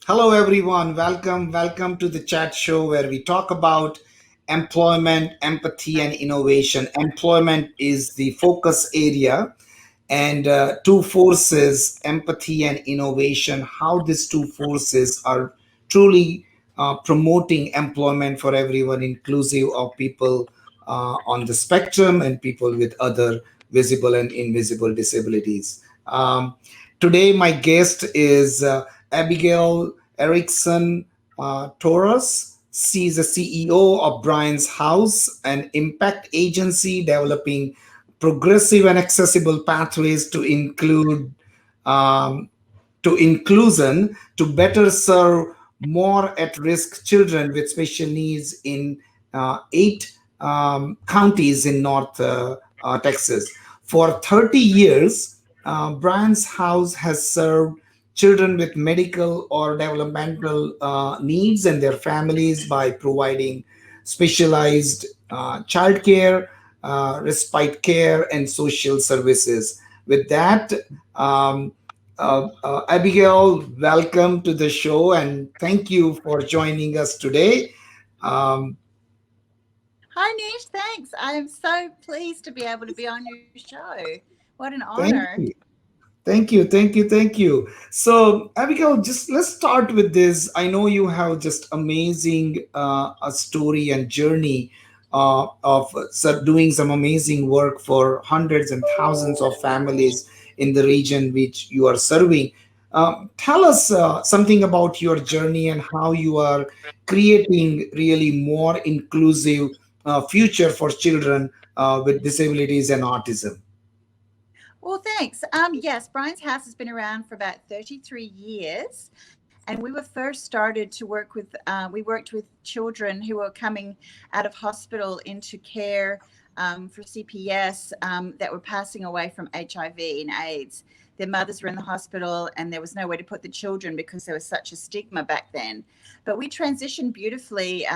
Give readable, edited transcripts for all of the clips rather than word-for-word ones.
Hello, everyone. Welcome to the chat show where we talk about employment, empathy, and innovation. Employment is the focus area, and two forces, empathy and innovation, how these two forces are truly promoting employment for everyone, inclusive of people on the spectrum and people with other visible and invisible disabilities. Today, my guest is Abigail Erickson Torres. She's the CEO of Bryan's House, an impact agency developing progressive and accessible pathways um, to inclusion to better serve more at-risk children with special needs in eight counties in North Texas. For 30 years, Bryan's House has served children with medical or developmental needs and their families by providing specialized childcare, respite care, and social services. With that, um, Abigail, welcome to the show and thank you for joining us today. Um, Hi, Nish. Thanks. I'm so pleased to be able to be on your show. What an thank honor. you. Thank you. So, Abigail, just let's start with this. I know you have just amazing a story and journey of doing some amazing work for hundreds and thousands of families in the region which you are serving. Tell us something about your journey and how you are creating really more inclusive future for children with disabilities and autism. Well, thanks. Yes, Brian's House has been around for about 33 years, and we were first started to work with. We worked with children who were coming out of hospital into care for CPS that were passing away from HIV and AIDS. Their mothers were in the hospital, and there was nowhere to put the children because there was such a stigma back then. But we transitioned beautifully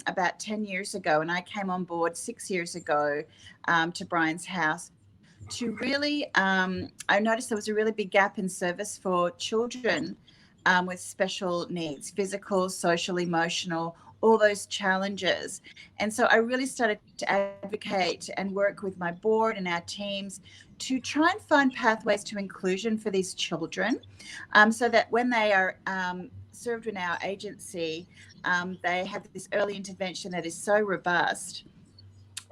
about 10 years ago, and I came on board 6 years ago to Brian's House to really, I noticed there was a really big gap in service for children with special needs, physical, social, emotional, all those challenges. And so I really started to advocate and work with my board and our teams to try and find pathways to inclusion for these children, so that when they are served in our agency, they have this early intervention that is so robust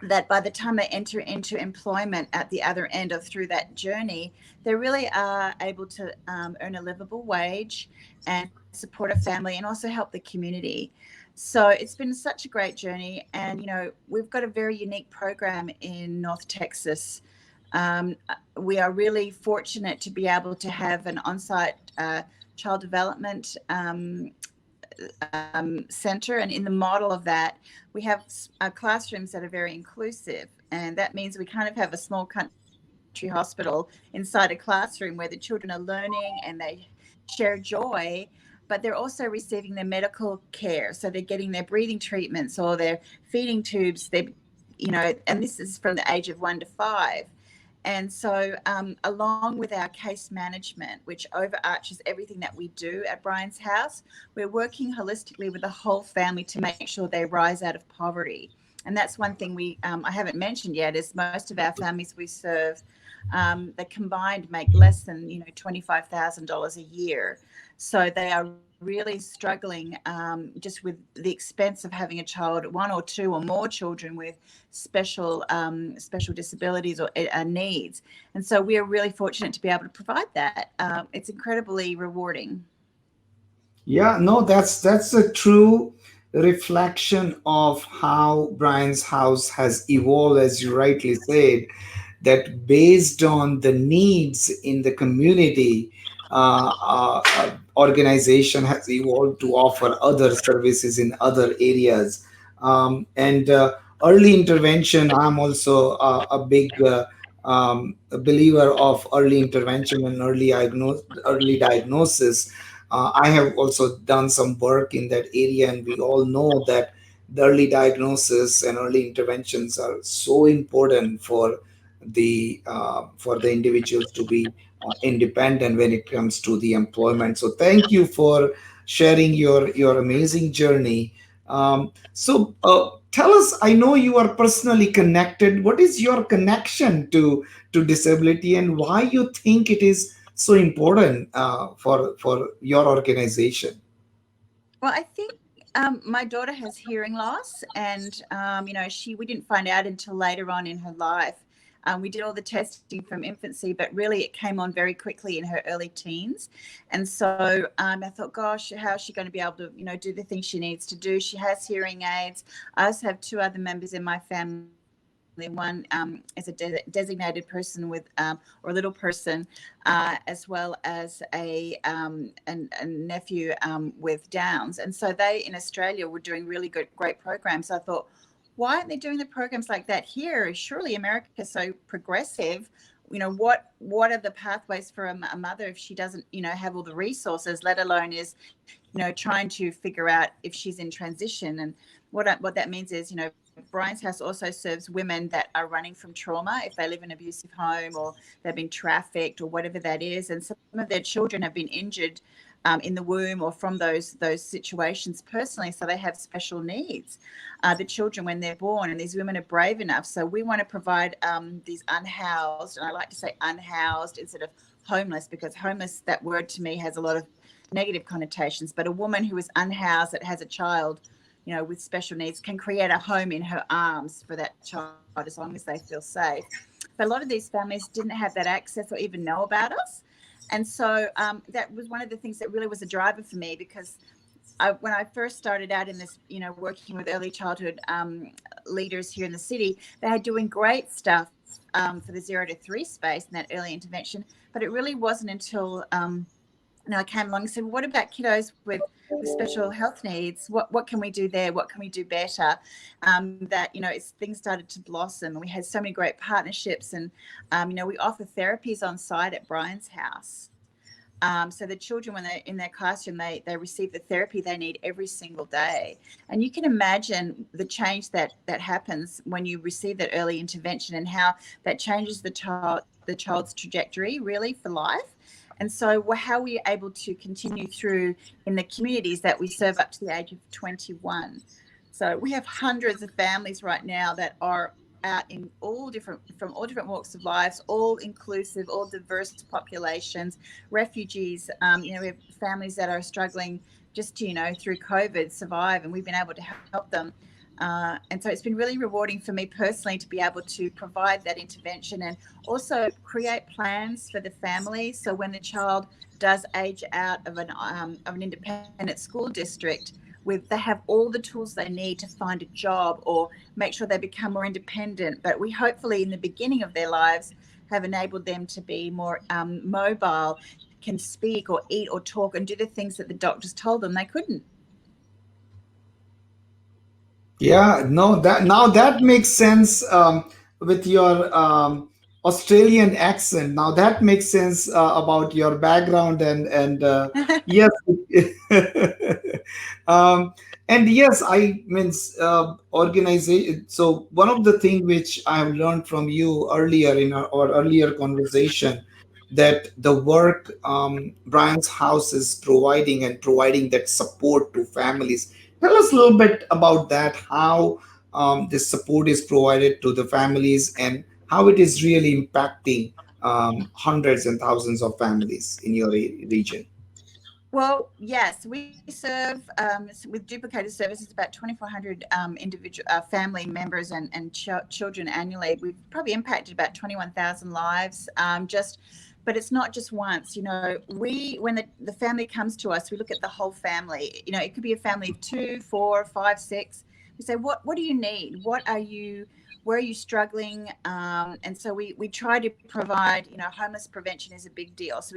that by the time they enter into employment at the other end of through that journey, they really are able to earn a livable wage and support a family and also help the community. So it's been such a great journey. And, we've got a very unique program in North Texas. We are really fortunate to be able to have an on-site child development center, and in the model of that we have classrooms that are very inclusive, and that means we kind of have a small country hospital inside a classroom where the children are learning and they share joy, but they're also receiving their medical care, so they're getting their breathing treatments or their feeding tubes. And this is from the age of 1 to 5. And so, along with our case management, which overarches everything that we do at Brian's House, we're working holistically with the whole family to make sure they rise out of poverty. And that's one thing I haven't mentioned yet is most of our families we serve, the combined make less than $25,000 a year. So they are really struggling just with the expense of having a child, one or two or more children with special disabilities or needs. And so we are really fortunate to be able to provide that. It's incredibly rewarding. Yeah, no, that's a true reflection of how Brian's house has evolved, as you rightly said, that based on the needs in the community, organization has evolved to offer other services in other areas. And early intervention, I'm also a big a believer of early intervention and early diagnosis. I have also done some work in that area, and we all know that the early diagnosis and early interventions are so important for the individuals to be independent when it comes to the employment. So thank you for sharing your amazing journey. Tell us. I know you are personally connected. What is your connection to disability, and why you think it is so important for your organization? Well, I think my daughter has hearing loss, and we didn't find out until later on in her life. We did all the testing from infancy, but really it came on very quickly in her early teens. And so I thought, gosh, how is she going to be able to, do the things she needs to do? She has hearing aids. I also have two other members in my family. One is a designated person with, or a little person, as well as a nephew with Downs. And so they in Australia were doing really great programs. So I thought, why aren't they doing the programs like that here? Surely America is so progressive. What are the pathways for a mother if she doesn't, have all the resources, let alone is, trying to figure out if she's in transition. And what that means is, Brian's House also serves women that are running from trauma if they live in an abusive home or they've been trafficked or whatever that is. And some of their children have been injured in the womb or from those situations personally. So they have special needs, the children when they're born, and these women are brave enough. So we want to provide these unhoused, and I like to say unhoused instead of homeless, because homeless, that word to me has a lot of negative connotations. But a woman who is unhoused that has a child, with special needs, can create a home in her arms for that child as long as they feel safe. But a lot of these families didn't have that access or even know about us. And so that was one of the things that really was a driver for me, because when I first started out in this, working with early childhood leaders here in the city, they had doing great stuff for the 0 to 3 space and that early intervention. But it really wasn't until I came along and said, well, what about kiddos with special health needs? What can we do there? What can we do better? That, things started to blossom, and we had so many great partnerships. And, we offer therapies on site at Bryan's house. So the children, when they're in their classroom, they receive the therapy they need every single day. And you can imagine the change that happens when you receive that early intervention, and how that changes the child's trajectory really for life. And so how we're able to continue through in the communities that we serve up to the age of 21. So we have hundreds of families right now that are out in from all different walks of lives, all inclusive, all diverse populations, refugees. We have families that are struggling just to, through COVID, survive, and we've been able to help them. And so it's been really rewarding for me personally to be able to provide that intervention, and also create plans for the family. So when the child does age out of an independent school district, they have all the tools they need to find a job or make sure they become more independent. But we hopefully in the beginning of their lives have enabled them to be more mobile, can speak or eat or talk and do the things that the doctors told them they couldn't. Yeah, no, that makes sense with your Australian accent. Now that makes sense about your background and yes, um, and yes, I means organization. So one of the thing which I have learned from you earlier in our earlier conversation, that the work Brian's house is providing that support to families. Tell us a little bit about that, how this support is provided to the families and how it is really impacting hundreds and thousands of families in your region. Well, yes, we serve with duplicated services about 2,400 individual family members and children annually. We've probably impacted about 21,000 lives. But it's not just once. When the family comes to us, we look at the whole family. It could be a family of 2, 4, 5, 6. We say, what do you need? Where are you struggling? And so we try to provide, homeless prevention is a big deal. So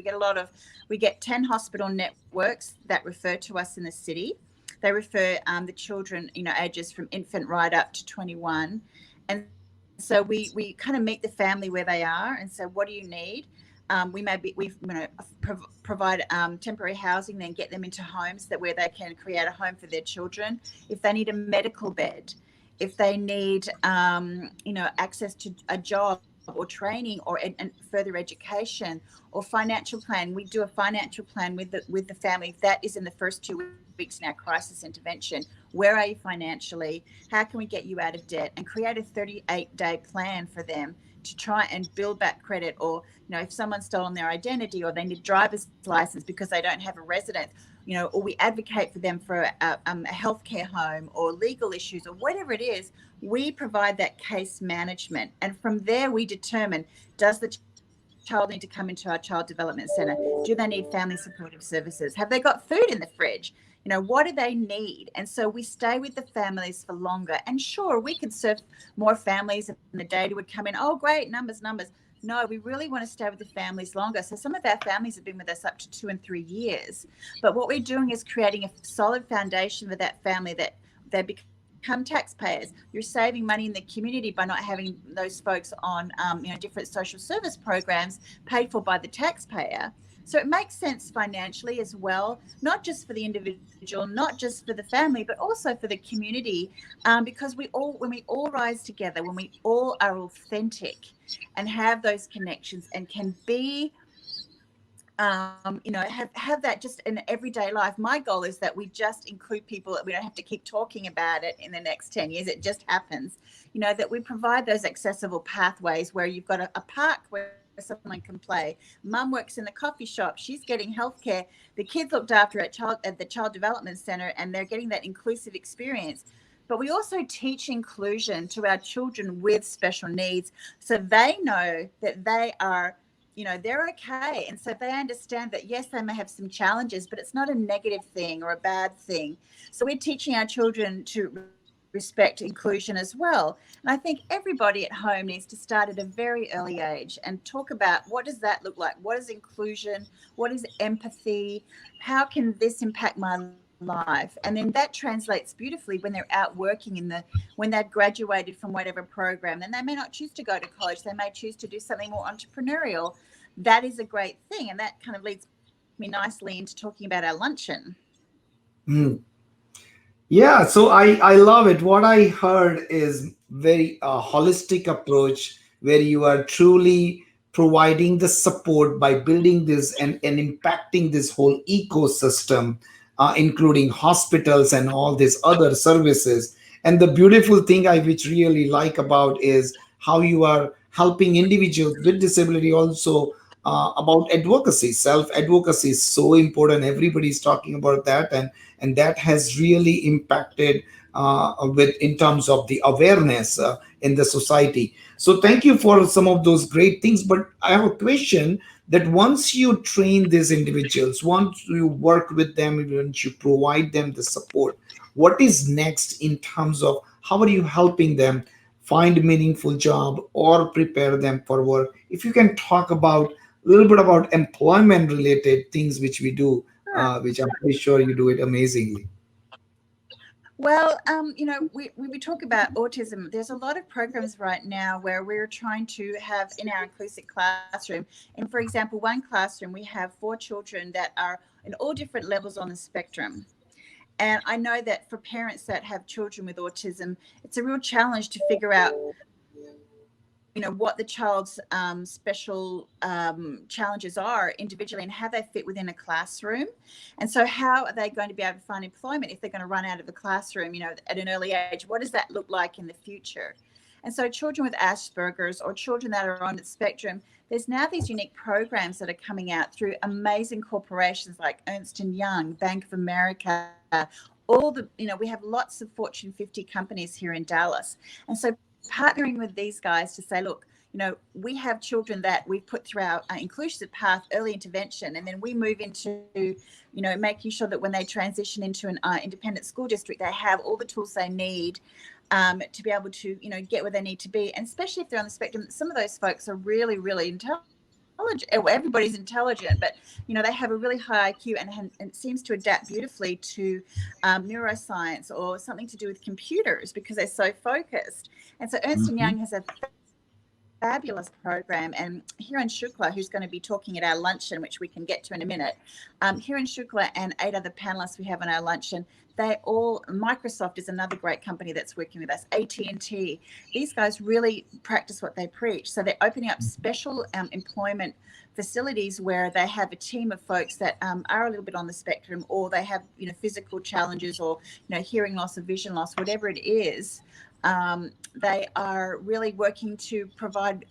we get 10 hospital networks that refer to us in the city. They refer the children, ages from infant right up to 21. And so we kind of meet the family where they are and say, what do you need? Provide temporary housing, then get them into homes where they can create a home for their children. If they need a medical bed, if they need access to a job, or training or and further education or financial plan. We do a financial plan with the family. That is in the first 2 weeks in our crisis intervention. Where are you financially? How can we get you out of debt? And create a 38-day plan for them to try and build back credit. Or, if someone's stolen their identity or they need a driver's license because they don't have a residence, or we advocate for them for a healthcare home or legal issues or whatever it is. We provide that case management. And from there, we determine, does the child need to come into our child development center? Do they need family supportive services? Have they got food in the fridge? What do they need? And so we stay with the families for longer. And sure, we could serve more families and the data would come in. Oh, great, numbers. No, we really want to stay with the families longer. So some of our families have been with us up to 2 and 3 years. But what we're doing is creating a solid foundation for that family, that they become taxpayers. You're saving money in the community by not having those folks on, different social service programs paid for by the taxpayer. So it makes sense financially as well, not just for the individual, not just for the family, but also for the community, because when we all rise together, when we all are authentic and have those connections and can be have that just in everyday life. My goal is that we just include people, that we don't have to keep talking about it in the next 10 years. It just happens, that we provide those accessible pathways where you've got a park where someone can play. Mum works in the coffee shop. She's getting healthcare. The kids looked after at the child development center, and they're getting that inclusive experience. But we also teach inclusion to our children with special needs, so they know that they're okay. And so they understand that, yes, they may have some challenges, but it's not a negative thing or a bad thing. So we're teaching our children to respect inclusion as well. And I think everybody at home needs to start at a very early age and talk about, what does that look like? What is inclusion? What is empathy? How can this impact my life? And then that translates beautifully when they're out working when they've graduated from whatever program. And they may not choose to go to college. They may choose to do something more entrepreneurial. That is a great thing. And that kind of leads me nicely into talking about our luncheon. Mm. Yeah, so I love it. What I heard is very holistic approach where you are truly providing the support by building this and impacting this whole ecosystem, including hospitals and all these other services. And the beautiful thing I which really like about is how you are helping individuals with disability also, about advocacy. Self advocacy is so important. Everybody's talking about that, and that has really impacted with in terms of the awareness in the society. So thank you for some of those great things, but I have a question that once you train these individuals, once you work with them, once you provide them the support, what is next in terms of how are you helping them find meaningful job or prepare them for work? If you can talk about a little bit about employment related things which we do, which I'm pretty sure you do it amazingly. Well, we talk about autism. There's a lot of programs right now where we're trying to have in our inclusive classroom. And for example, one classroom, we have 4 children that are in all different levels on the spectrum. And I know that for parents that have children with autism, it's a real challenge to figure out, what the child's special challenges are individually and how they fit within a classroom. And so how are they going to be able to find employment if they're going to run out of the classroom, at an early age? What does that look like in the future? And so children with Asperger's or children that are on the spectrum, there's now these unique programs that are coming out through amazing corporations like Ernst and Young, Bank of America, we have lots of Fortune 50 companies here in Dallas. And so partnering with these guys to say, look, we have children that we've put through our inclusive path, early intervention, and then we move into, making sure that when they transition into an independent school district, they have all the tools they need to be able to, get where they need to be. And especially if they're on the spectrum, some of those folks are really, really intelligent. Everybody's intelligent, but they have a really high IQ, and it seems to adapt beautifully to neuroscience or something to do with computers because they're so focused. And so Ernst and Young has a fabulous fabulous program. And Hiran Shukla, who's going to be talking at our luncheon, which we can get to in a minute, Hiran Shukla and 8 other panelists we have on our luncheon, they all, Microsoft is another great company that's working with us, AT&T. These guys really practice what they preach. So they're opening up special employment facilities where they have a team of folks that are a little bit on the spectrum, or they have, physical challenges, or, hearing loss or vision loss, whatever it is. They are really working to provide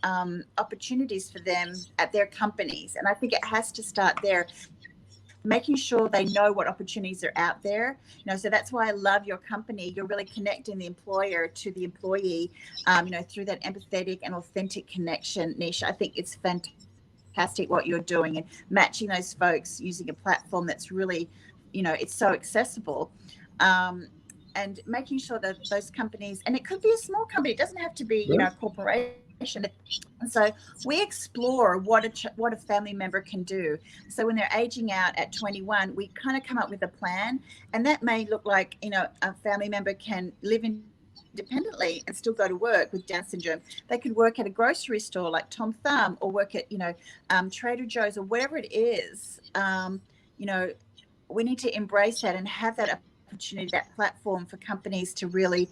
opportunities for them at their companies. And I think it has to start there, making sure they know what opportunities are out there. So that's why I love your company. You're really connecting the employer to the employee, through that empathetic and authentic connection, Nish. I think it's fantastic what you're doing, and matching those folks using a platform that's really, it's so accessible. And making sure that those companies, and it could be a small company, it doesn't have to be, a corporation. And so we explore what a family member can do. So when they're aging out at 21, we kind of come up with a plan, and that may look like, a family member can live independently and still go to work with Down syndrome. They could work at a grocery store like Tom Thumb, or work at, Trader Joe's, or whatever it is. We need to embrace that and have that opportunity, that platform for companies to really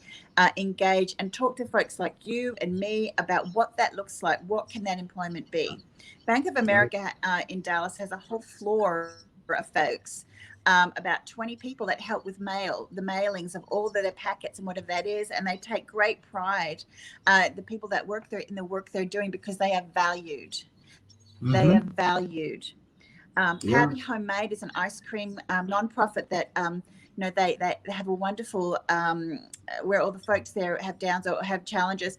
engage and talk to folks like you and me about what that looks like. What can that employment be? Bank of America in Dallas has a whole floor of folks, about 20 people that help with the mailings of all of their packets and whatever that is. And they take great pride, the people that work there, in the work they're doing, because they are valued. Mm-hmm. They are valued. Happy Homemade is an ice cream nonprofit that they have a wonderful where all the folks there have Downs or have challenges.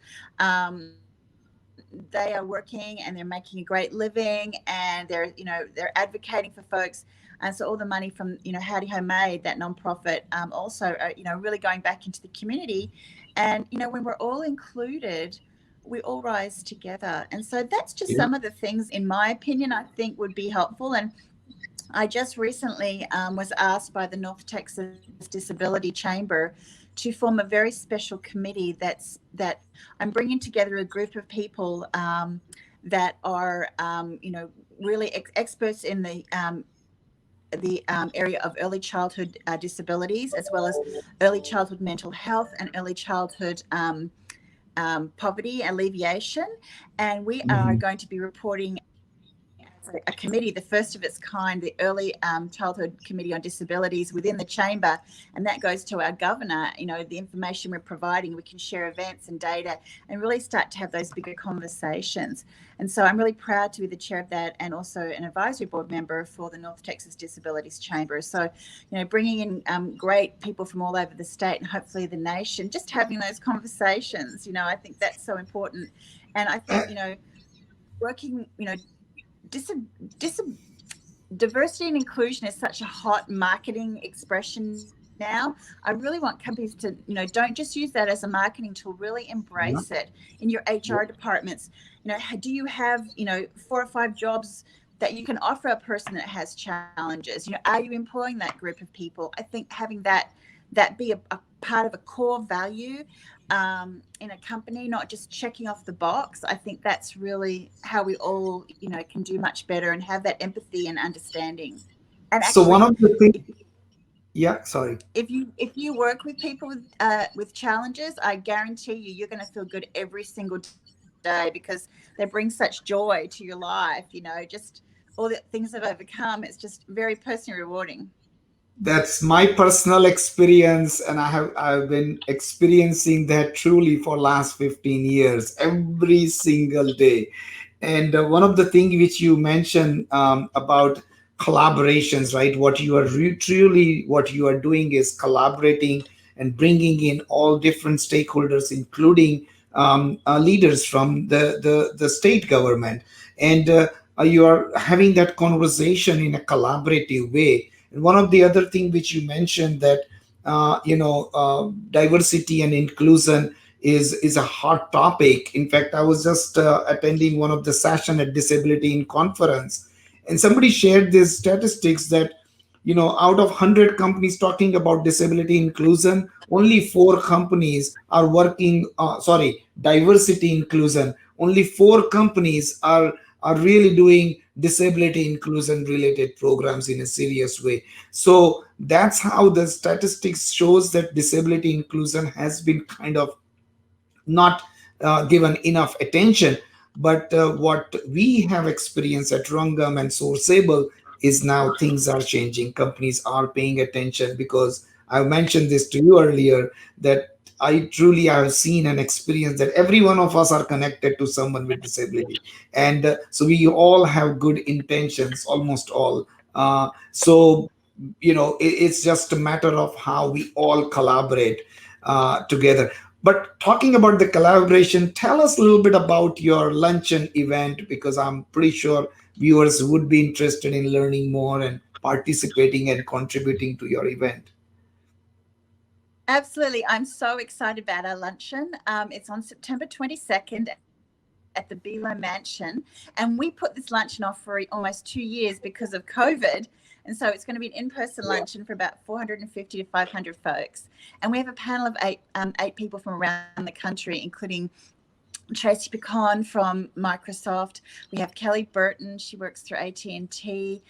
They are working and they're making a great living, and they're advocating for folks. And so all the money from Howdy Homemade, that nonprofit, also really going back into the community. And when we're all included, we all rise together. And so that's just some of the things, in my opinion, I think would be helpful. And I just recently was asked by the North Texas Disability Chamber to form a very special committee that I'm bringing together a group of people that are, really experts in the area of early childhood disabilities, as well as early childhood mental health and early childhood poverty alleviation. And we are going to be reporting a committee, the first of its kind, the Early Childhood Committee on Disabilities within the chamber, and that goes to our governor. The information we're providing, we can share events and data and really start to have those bigger conversations. And so I'm really proud to be the chair of that, and also an advisory board member for the North Texas Disabilities Chamber. So, bringing in great people from all over the state and hopefully the nation, just having those conversations, I think that's so important. And I think, working, diversity and inclusion is such a hot marketing expression now. I really want companies to, don't just use that as a marketing tool, really embrace it in your HR departments. Do you have, 4 or 5 jobs that you can offer a person that has challenges? Are you employing that group of people? I think having that be a part of a core value in a company, not just checking off the box. I think that's really how we all, can do much better and have that empathy and understanding. And actually, so one of the things, sorry. If you work with people with challenges, I guarantee you're going to feel good every single day, because they bring such joy to your life. Just all the things they've overcome. It's just very personally rewarding. That's my personal experience, and I've been experiencing that truly for last 15 years, every single day. And one of the things which you mentioned about collaborations, right? What you are truly what you are doing is collaborating and bringing in all different stakeholders, including leaders from the state government, and you are having that conversation in a collaborative way. And one of the other thing which you mentioned, that diversity and inclusion is a hot topic. In fact, I was just attending one of the session at Disability in Conference, and somebody shared these statistics that out of 100 companies talking about disability inclusion, only 4 companies are working. Diversity inclusion. only 4 companies are really doing disability inclusion related programs in a serious way. So that's how the statistics shows that disability inclusion has been kind of not given enough attention. But what we have experienced at Rangam and Sourceable is now things are changing. Companies are paying attention, because I mentioned this to you earlier, that I truly have seen and experienced that every one of us are connected to someone with disability. And so we all have good intentions, almost all. So, it's just a matter of how we all collaborate together. But talking about the collaboration, tell us a little bit about your luncheon event, because I'm pretty sure viewers would be interested in learning more and participating and contributing to your event. Absolutely. I'm so excited about our luncheon. It's on September 22nd at the Bilo Mansion. And we put this luncheon off for almost 2 years because of COVID. And so it's going to be an in-person luncheon for about 450 to 500 folks. And we have a panel of eight people from around the country, including Tracy Picon from Microsoft. We have Kelly Burton. She works through AT&T.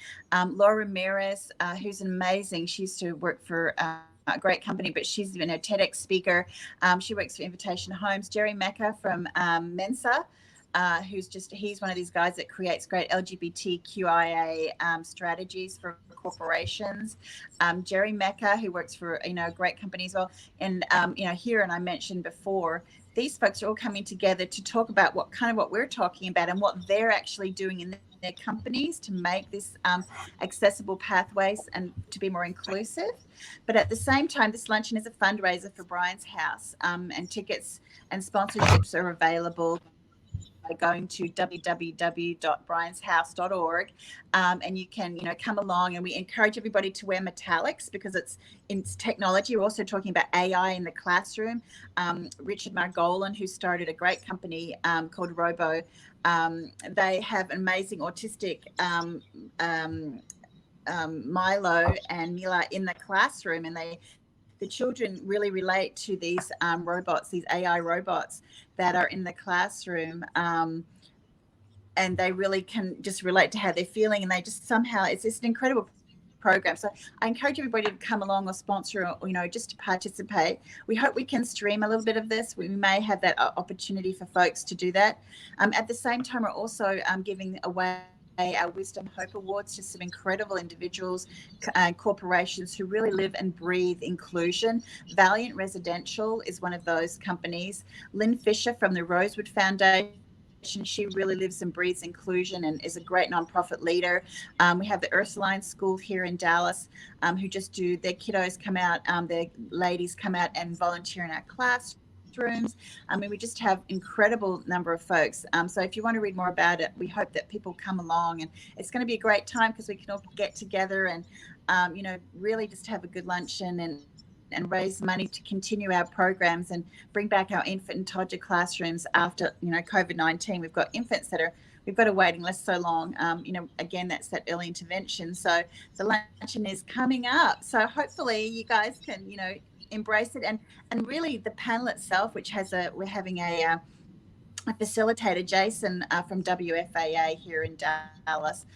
Laura Ramirez, who's amazing. She used to work for a great company, but she's a TEDx speaker. She works for Invitation Homes. Jerry Mecca from Mensa. He's one of these guys that creates great LGBTQIA strategies for corporations. Jerry Mecca, who works for a great company as well, and here, and I mentioned before, these folks are all coming together to talk about what we're talking about and what they're actually doing in their companies to make this accessible pathways and to be more inclusive. But at the same time, this luncheon is a fundraiser for Bryan's House, and tickets and sponsorships are available by going to www.bryans.house.org, and you can come along, and we encourage everybody to wear metallics because it's technology. We're also talking about AI in the classroom. Richard Margolin, who started a great company called Robo, they have amazing autistic Milo and Mila in the classroom, and the children really relate to these robots, these AI robots that are in the classroom. And they really can just relate to how they're feeling, and they just somehow, it's just an incredible program. So I encourage everybody to come along or sponsor, or just to participate. We hope we can stream a little bit of this. We may have that opportunity for folks to do that. At the same time, we're also giving away our Wisdom Hope Awards to some incredible individuals and corporations who really live and breathe inclusion. Valiant Residential is one of those companies. Lynn Fisher from the Rosewood Foundation, she really lives and breathes inclusion and is a great nonprofit leader. We have the Ursuline School here in Dallas, who just do, their kiddos come out, their ladies come out and volunteer in our classrooms. I mean, we just have incredible number of folks. So if you want to read more about it, we hope that people come along, and it's going to be a great time because we can all get together and, really just have a good luncheon and raise money to continue our programs and bring back our infant and toddler classrooms after, COVID-19. We've got infants we've got a waiting list so long. Again, that's that early intervention. So the luncheon is coming up. So hopefully you guys can, embrace it. And really the panel itself, which we're having a facilitator, Jason from WFAA here in Dallas.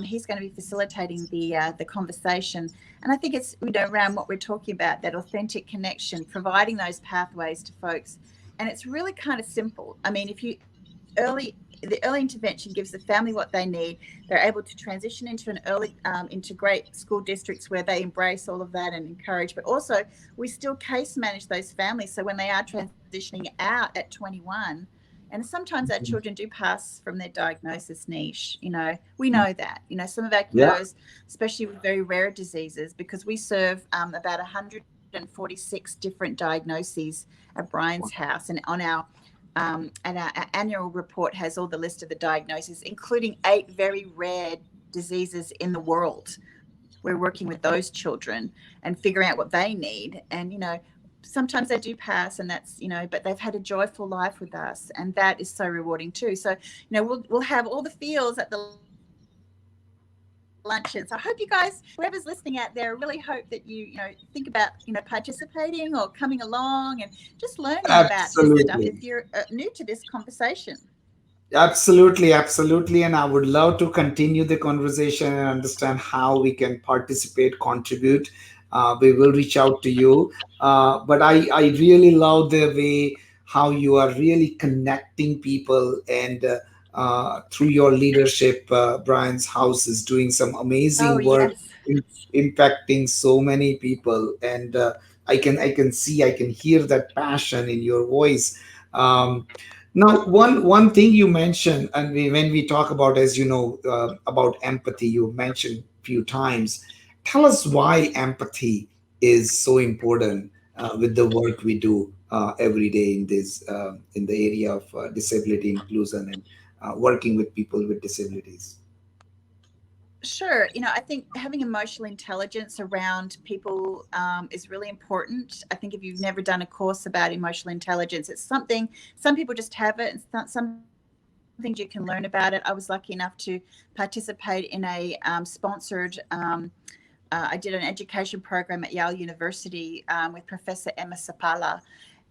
He's going to be facilitating the conversation, and I think it's around what we're talking about, that authentic connection, providing those pathways to folks, and it's really kind of simple. I mean, the early intervention gives the family what they need. They're able to transition into into great school districts where they embrace all of that and encourage. But also, we still case manage those families. So when they are transitioning out at 21, and sometimes our children do pass from their diagnosis niche. We know that. Some of our Yeah. kiddos, especially with very rare diseases, because we serve about 146 different diagnoses at Bryan's House, and on our annual report has all the list of the diagnoses, including 8 very rare diseases in the world. We're working with those children and figuring out what they need. And, sometimes they do pass, and that's, but they've had a joyful life with us. And that is so rewarding too. So, we'll have all the feels at the luncheon. So I hope you guys, whoever's listening out there, really hope that you think about, participating or coming along and just learning about this stuff if Absolutely. you're new to this conversation. Absolutely, absolutely. And I would love to continue the conversation and understand how we can participate, contribute. We will reach out to you. But I really love the way how you are really connecting people and through your leadership, Brian's house is doing some Oh, amazing work, yes. in, impacting so many people. And I can see, I can hear that passion in your voice. Now, one thing you mentioned, and when we talk about, as you know, about empathy, you mentioned few times. Tell us why empathy is so important with the work we do every day in this in the area of disability inclusion and working with people with disabilities. Sure. I think having emotional intelligence around people is really important. I think if you've never done a course about emotional intelligence, it's something some people just have it, and it's not some things you can learn about it. I was lucky enough to participate in a sponsored. I did an education program at Yale University with Professor Emma Sapala,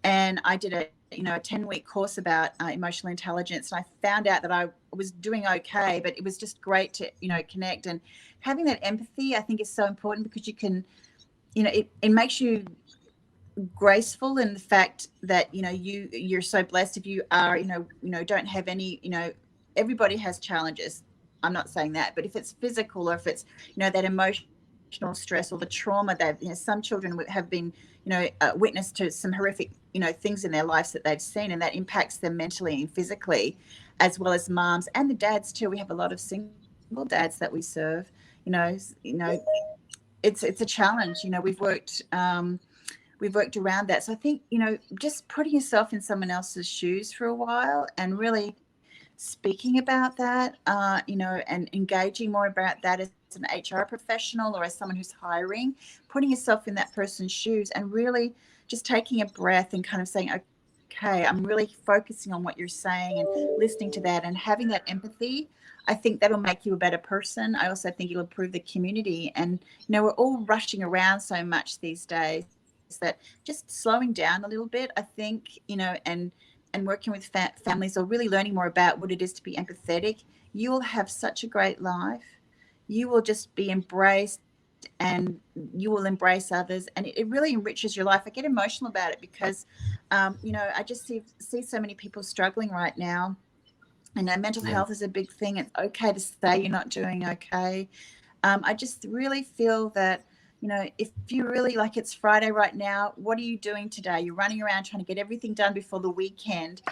and I did a 10-week course about emotional intelligence, and I found out that I was doing okay, but it was just great to connect. And having that empathy, I think, is so important because you can, it makes you graceful in the fact that you're so blessed if you are don't have any everybody has challenges. I'm not saying that, but if it's physical or if it's that emotional stress or the trauma that some children have been witness to some horrific things in their lives that they've seen, and that impacts them mentally and physically, as well as moms and the dads too. We have a lot of single dads that we serve. It's a challenge. We've worked around that. So I think, just putting yourself in someone else's shoes for a while and really speaking about that, and engaging more about that as an HR professional or as someone who's hiring, putting yourself in that person's shoes and really just taking a breath and kind of saying, okay, I'm really focusing on what you're saying and listening to that and having that empathy. I think that'll make you a better person. I also think it'll improve the community. And, we're all rushing around so much these days that just slowing down a little bit, I think, and working with families or really learning more about what it is to be empathetic, you will have such a great life. You will just be embraced and you will embrace others. And it really enriches your life. I get emotional about it because, I just see so many people struggling right now. And mental Yeah. health is a big thing. It's okay to say you're not doing okay. I just really feel that, if you really like it's Friday right now, what are you doing today? You're running around trying to get everything done before the weekend.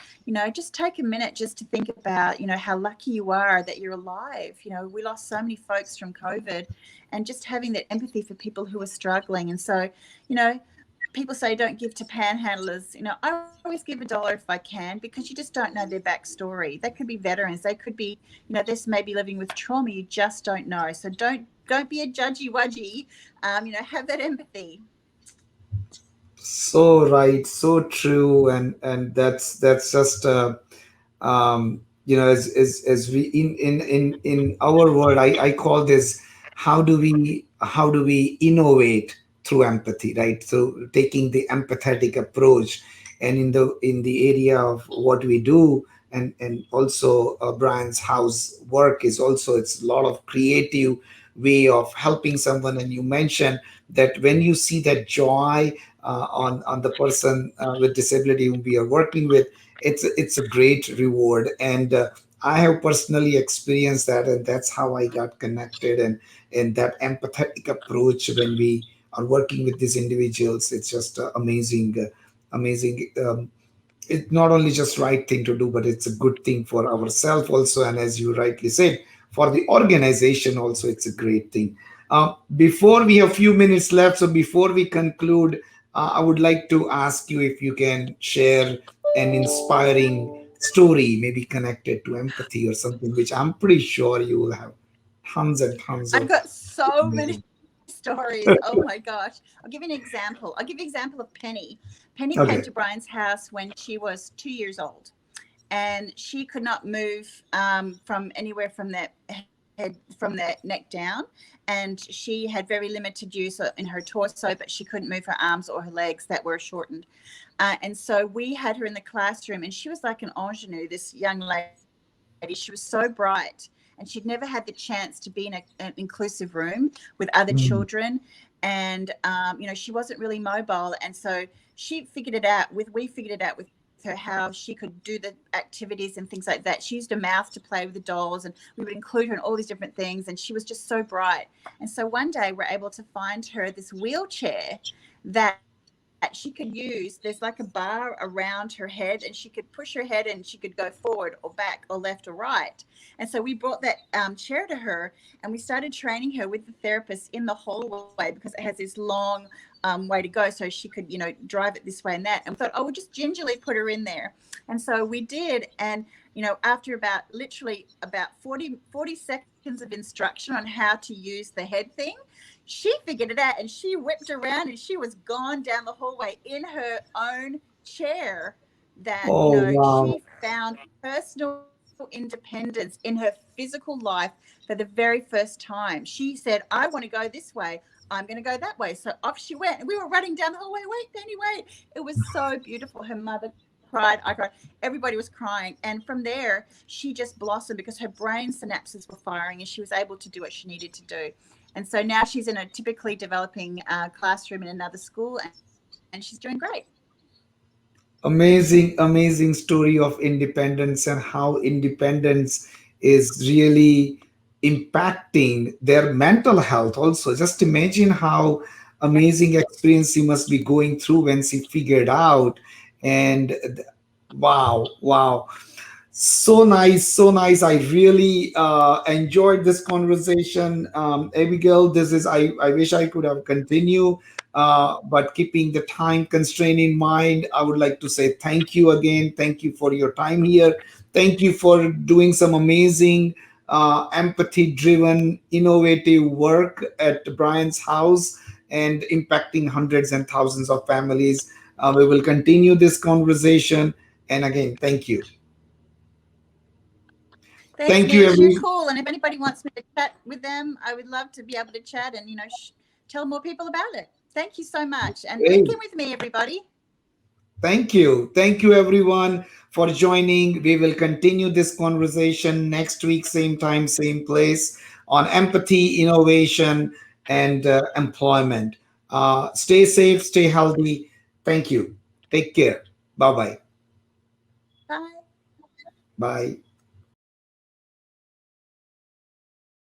Just take a minute just to think about, how lucky you are that you're alive. We lost so many folks from COVID, and just having that empathy for people who are struggling. And so, you know, people say don't give to panhandlers. I always give $1 if I can, because you just don't know their backstory. They could be veterans. They could be, this may be living with trauma. You just don't know. So don't be a judgy wudgy. Have that empathy. So right, so true, and that's just as we in our world, I call this, how do we innovate through empathy, right? So taking the empathetic approach, and in the area of what we do, and also Brian's house work is also, it's a lot of creative way of helping someone. And you mentioned that when you see that joy on the person with disability whom we are working with, it's a great reward. And I have personally experienced that, and that's how I got connected. And that empathetic approach when we are working with these individuals, it's just amazing, amazing. It's not only just right thing to do, but it's a good thing for ourselves also, and as you rightly said, for the organization also, it's a great thing. Before we have a few minutes left, so before we conclude, I would like to ask you if you can share an inspiring story, maybe connected to empathy or something, which I'm pretty sure you will have tons and tons I've of got so many amazing. stories. Oh my gosh. I'll give you an example of Penny. Penny came to Okay. Brian's house when she was 2 years old, and she could not move from anywhere from that head, from the neck down, and she had very limited use in her torso, but she couldn't move her arms or her legs that were shortened. And so we had her in the classroom, and she was like an ingenue, this young lady. She was so bright, and she'd never had the chance to be in an inclusive room with other Mm. children. And she wasn't really mobile, and so she figured it out with we figured it out with her how she could do the activities and things like that. She used a mouth to play with the dolls, and we would include her in all these different things, and she was just so bright. And so one day we're able to find her this wheelchair that she could use. There's like a bar around her head, and she could push her head and she could go forward or back or left or right. And so we brought that chair to her, and we started training her with the therapist in the hallway, because it has this long way to go, so she could drive it this way and that. And we thought, oh, we'll just gingerly put her in there. And so we did. And after literally about 40 seconds of instruction on how to use the head thing, she figured it out, and she whipped around, and she was gone down the hallway in her own chair. That Oh, wow. she found personal independence in her physical life for the very first time. She said, I want to go this way, I'm going to go that way. So off she went, and we were running down the hallway, wait, Penny, wait. It was so beautiful. Her mother cried, I cried, everybody was crying. And from there, she just blossomed because her brain synapses were firing, and she was able to do what she needed to do. And so now she's in a typically developing classroom in another school, and she's doing great. Amazing, amazing story of independence and how independence is really impacting their mental health also. Just imagine how amazing experience she must be going through when she figured out. And wow, wow. So nice, so nice. I really enjoyed this conversation. Abigail, I wish I could have continued, but keeping the time constraint in mind, I would like to say thank you again. Thank you for your time here. Thank you for doing some amazing, empathy driven, innovative work at Brian's house and impacting hundreds and thousands of families. We will continue this conversation. And again, thank you. Thanks, Thank you, Nish. You're every. cool. And if anybody wants me to chat with them, I would love to be able to chat and, tell more people about it. Thank you so much. And link in Hey, with me, everybody. thank you. Thank you, everyone, for joining. We will continue this conversation next week, same time, same place, on empathy, innovation, and employment. Stay safe, stay healthy. Thank you. Take care. Bye bye. Bye. Bye.